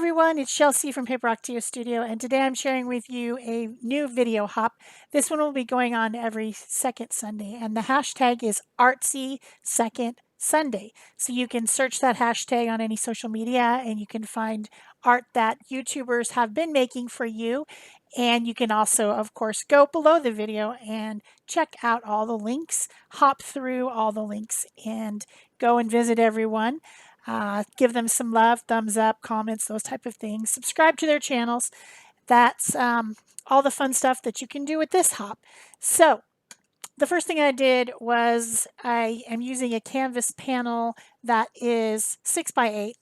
everyone, it's Shel C from PaperOcotilloStudio, and today I'm sharing with you a new video hop. This one will be going on every second Sunday, and the hashtag is Artsy Second Sunday. So you can search that hashtag on any social media and you can find art that YouTubers have been making for you. And you can also, of course, go below the video and check out all the links, hop through all the links, and go and visit everyone. Give them some love, thumbs up, comments, those type of things. Subscribe to their channels. That's all the fun stuff that you can do with this hop. So the first thing I did was I am using a canvas panel that is 6x8.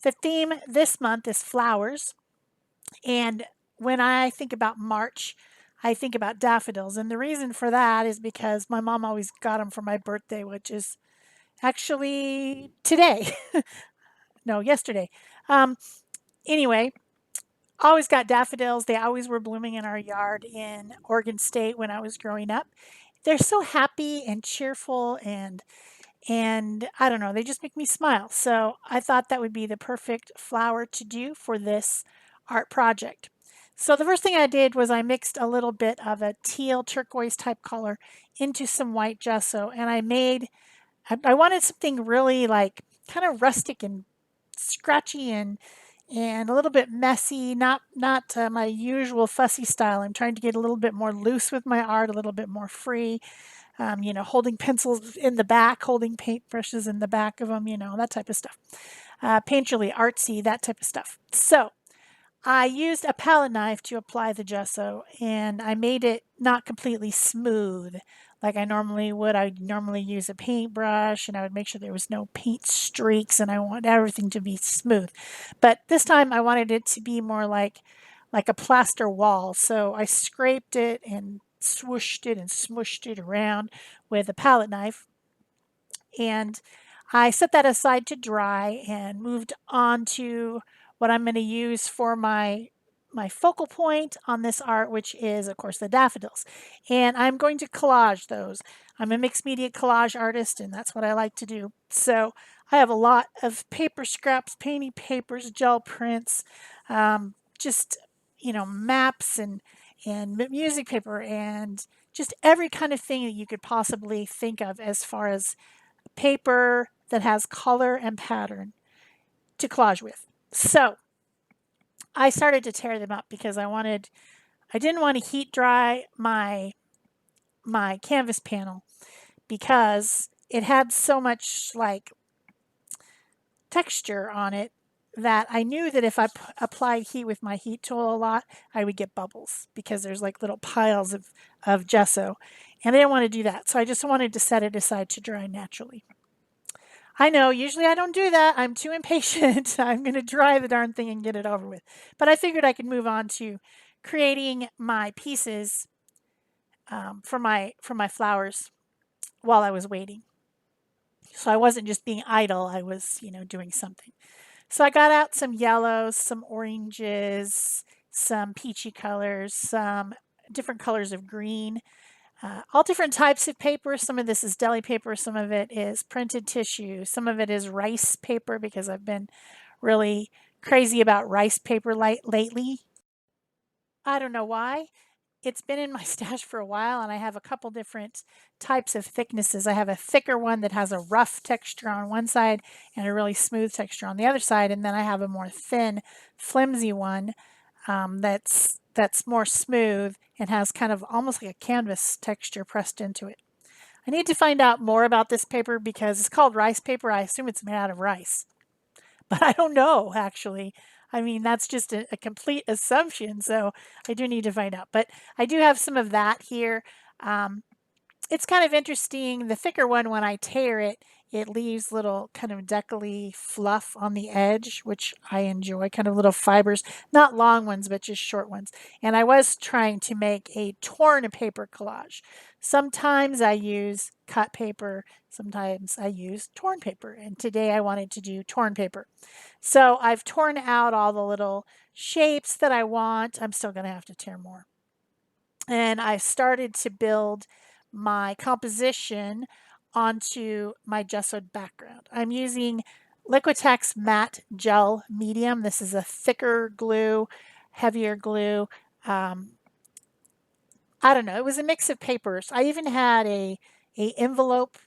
The theme this month is flowers. And when I think about March, I think about daffodils. And the reason for that is because my mom always got them for my birthday, which is actually today. No, yesterday. Um, anyway, always got daffodils. They always were blooming in our yard in Oregon State when I was growing up. They're so happy and cheerful and I don't know, they just make me smile. So I thought that would be the perfect flower to do for this art project. So the first thing I did was I mixed a little bit of a teal turquoise type color into some white gesso, and I wanted something really like kind of rustic and scratchy and a little bit messy, not my usual fussy style. I'm trying to get a little bit more loose with my art, a little bit more free. Holding pencils in the back, holding paintbrushes in the back of them, that type of stuff. Painterly, artsy, that type of stuff. So I used a palette knife to apply the gesso, and I made it not completely smooth like I normally would. I would normally use a paintbrush, and I would make sure there was no paint streaks, and I want everything to be smooth. But this time I wanted it to be more like a plaster wall. So I scraped it and swooshed it and smooshed it around with a palette knife. And I set that aside to dry and moved on to what I'm going to use for my focal point on this art, which is, of course, the daffodils. And I'm going to collage those. I'm a mixed media collage artist, and that's what I like to do. So I have a lot of paper scraps, painting papers, gel prints, just, maps and music paper and just every kind of thing that you could possibly think of as far as paper that has color and pattern to collage with. So I started to tear them up because I didn't want to heat dry my canvas panel because it had so much like texture on it that I knew that if I applied heat with my heat tool a lot, I would get bubbles because there's like little piles of gesso. And I didn't want to do that. So I just wanted to set it aside to dry naturally. I know, usually I don't do that. I'm too impatient. I'm going to dry the darn thing and get it over with. But I figured I could move on to creating my pieces for my flowers while I was waiting. So I wasn't just being idle. I was, doing something. So I got out some yellows, some oranges, some peachy colors, some different colors of green, all different types of paper. Some of this is deli paper, some of it is printed tissue, some of it is rice paper because I've been really crazy about rice paper lately. I don't know why. It's been in my stash for a while, and I have a couple different types of thicknesses. I have a thicker one that has a rough texture on one side and a really smooth texture on the other side, and then I have a more thin, flimsy one that's more smooth and has kind of almost like a canvas texture pressed into it. I need to find out more about this paper because it's called rice paper. I assume it's made out of rice, but I don't know actually. I mean, that's just a complete assumption, so I do need to find out. But I do have some of that here. Um, it's kind of interesting. The thicker one, when I tear it, it leaves little kind of deckly fluff on the edge, which I enjoy, kind of little fibers, not long ones, but just short ones. And I was trying to make a torn paper collage. Sometimes I use cut paper, sometimes I use torn paper, and today I wanted to do torn paper. So I've torn out all the little shapes that I want. I'm still going to have to tear more. And I started to build my composition onto my gessoed background. I'm using Liquitex Matte Gel Medium. This is a thicker glue, heavier glue. Um, I don't know. It was a mix of papers. I even had a envelope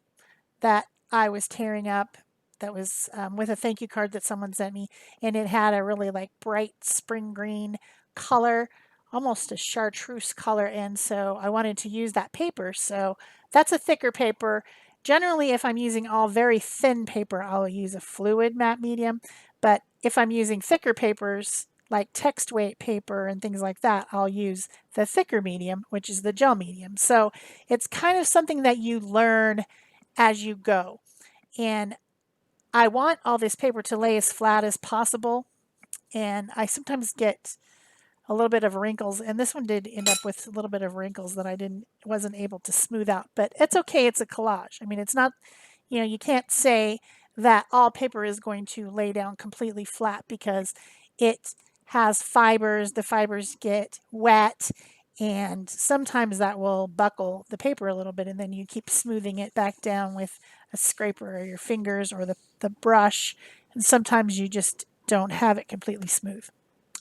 that I was tearing up that was with a thank you card that someone sent me, and it had a really like bright spring green color, almost a chartreuse color, and so I wanted to use that paper. So that's a thicker paper. Generally, if I'm using all very thin paper, I'll use a fluid matte medium, but if I'm using thicker papers, like text weight paper and things like that, I'll use the thicker medium, which is the gel medium. So it's kind of something that you learn as you go. And I want all this paper to lay as flat as possible. And I sometimes get a little bit of wrinkles, and this one did end up with a little bit of wrinkles that I wasn't able to smooth out. But it's okay, it's a collage. I mean, it's not, you can't say that all paper is going to lay down completely flat because it has fibers, the fibers get wet, and sometimes that will buckle the paper a little bit, and then you keep smoothing it back down with a scraper or your fingers or the brush, and sometimes you just don't have it completely smooth.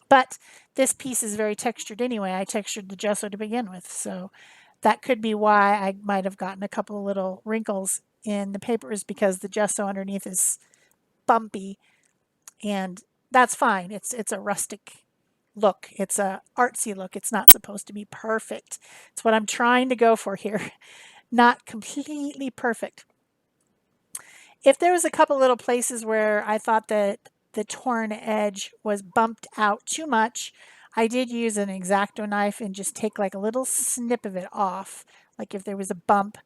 But this piece is very textured anyway. I textured the gesso to begin with, so that could be why I might have gotten a couple of little wrinkles in the paper, is because the gesso underneath is bumpy, and that's fine. It's a rustic look. It's a artsy look. It's not supposed to be perfect. It's what I'm trying to go for here. Not completely perfect. If there was a couple little places where I thought that the torn edge was bumped out too much, I did use an X-Acto knife and just take like a little snip of it off, like if there was a bump,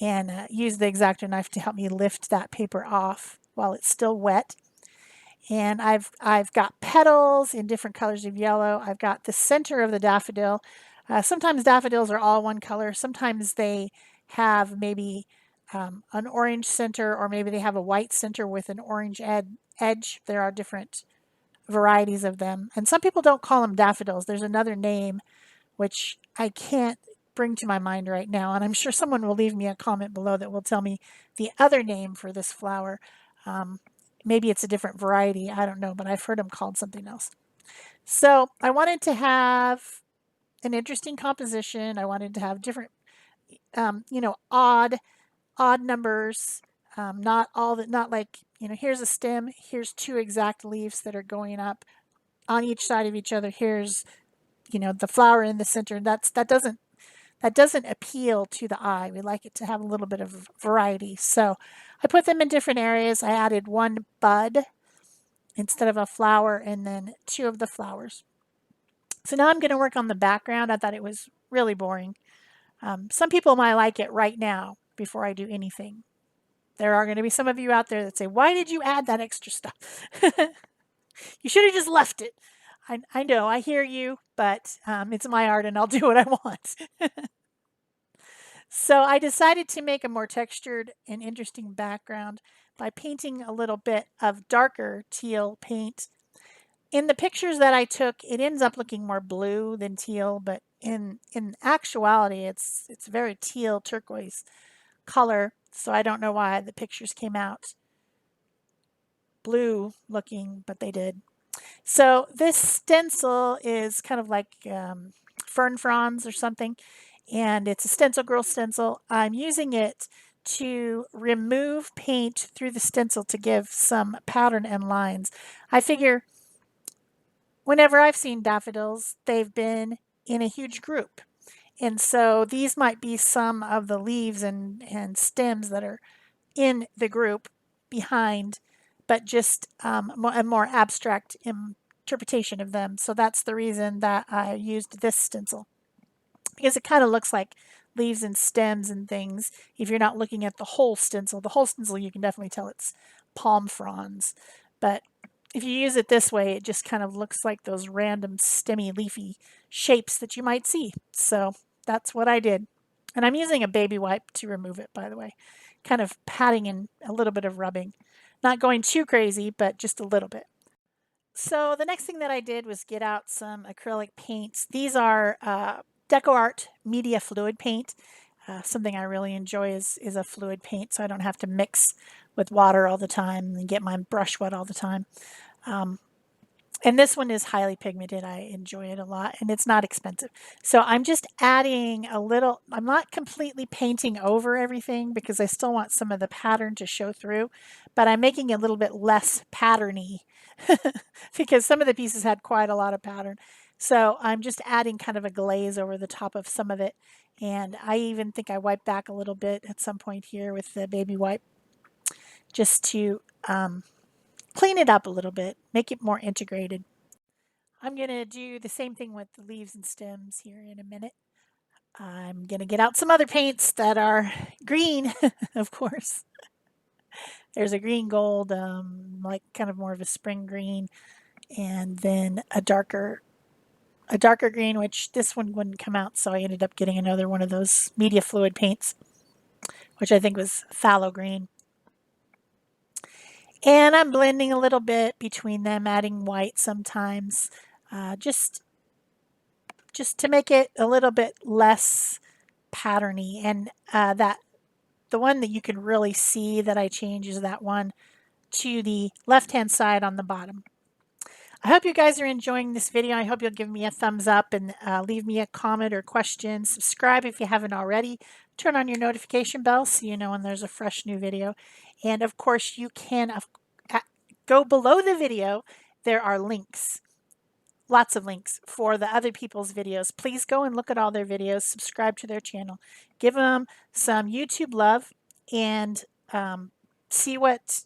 and use the X-Acto knife to help me lift that paper off while it's still wet. And I've got petals in different colors of yellow. I've got the center of the daffodil. Sometimes daffodils are all one color. Sometimes they have maybe an orange center, or maybe they have a white center with an orange edge. There are different varieties of them. And some people don't call them daffodils. There's another name which I can't bring to my mind right now. And I'm sure someone will leave me a comment below that will tell me the other name for this flower. Maybe it's a different variety. I don't know, but I've heard them called something else. So I wanted to have an interesting composition. I wanted to have different, odd numbers. Not all that, not like, here's a stem, here's two exact leaves that are going up on each side of each other. Here's, the flower in the center. That doesn't appeal to the eye. We like it to have a little bit of variety. So I put them in different areas. I added one bud instead of a flower, and then two of the flowers. So now I'm going to work on the background. I thought it was really boring. Some people might like it right now before I do anything. There are going to be some of you out there that say, why did you add that extra stuff? You should have just left it. I know, I hear you, but it's my art and I'll do what I want. So I decided to make a more textured and interesting background by painting a little bit of darker teal paint. In the pictures that I took, it ends up looking more blue than teal, but in actuality, it's very teal turquoise color. So I don't know why the pictures came out blue looking, but they did. So this stencil is kind of like fern fronds or something, and it's a stencil girl stencil. I'm using it to remove paint through the stencil to give some pattern and lines. I figure whenever I've seen daffodils, they've been in a huge group. And so these might be some of the leaves and stems that are in the group behind, but just a more abstract interpretation of them. So that's the reason that I used this stencil, because it kind of looks like leaves and stems and things. If you're not looking at the whole stencil, you can definitely tell it's palm fronds. But if you use it this way, it just kind of looks like those random stemmy leafy shapes that you might see. So that's what I did. And I'm using a baby wipe to remove it, by the way. Kind of patting and a little bit of rubbing. Not going too crazy, but just a little bit. So the next thing that I did was get out some acrylic paints. These are Deco Art Media Fluid Paint. Something I really enjoy is a fluid paint, so I don't have to mix with water all the time and get my brush wet all the time. And this one is highly pigmented. I enjoy it a lot, and it's not expensive. So I'm just adding a little, I'm not completely painting over everything because I still want some of the pattern to show through, but I'm making it a little bit less patterny because some of the pieces had quite a lot of pattern. So I'm just adding kind of a glaze over the top of some of it. And I even think I wiped back a little bit at some point here with the baby wipe just to clean it up a little bit, make it more integrated. I'm going to do the same thing with the leaves and stems here in a minute. I'm going to get out some other paints that are green, of course. There's a green gold, like kind of more of a spring green, and then a darker green, which this one wouldn't come out, so I ended up getting another one of those media fluid paints, which I think was phthalo green. And I'm blending a little bit between them, adding white sometimes, just to make it a little bit less patterny. And that the one that you can really see that I change is that one to the left-hand side on the bottom. I hope you guys are enjoying this video. I hope you'll give me a thumbs up and leave me a comment or question. Subscribe if you haven't already. Turn on your notification bell so you know when there's a fresh new video. And of course, you can go below the video. There are links, lots of links for the other people's videos. Please go and look at all their videos. Subscribe to their channel. Give them some YouTube love and see what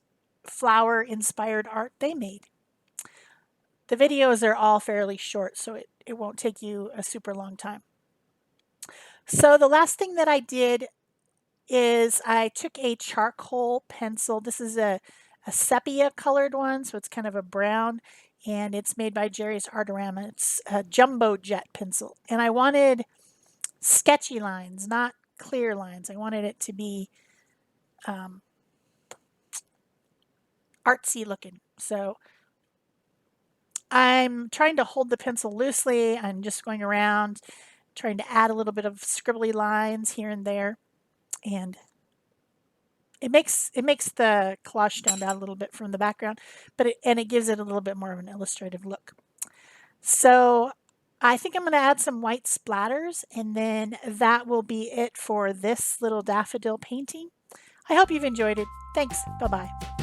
flower-inspired art they made. The videos are all fairly short, so it won't take you a super long time. So the last thing that I did is I took a charcoal pencil. This is a sepia colored one, so it's kind of a brown, and it's made by Jerry's Artorama. It's a jumbo jet pencil, and I wanted sketchy lines, not clear lines. I wanted it to be artsy looking. So I'm trying to hold the pencil loosely. I'm just going around trying to add a little bit of scribbly lines here and there, and it makes the collage stand out a little bit from the background, but it gives it a little bit more of an illustrative look. So I think I'm going to add some white splatters, and then that will be it for this little daffodil painting. I hope you've enjoyed it. Thanks. Bye-bye.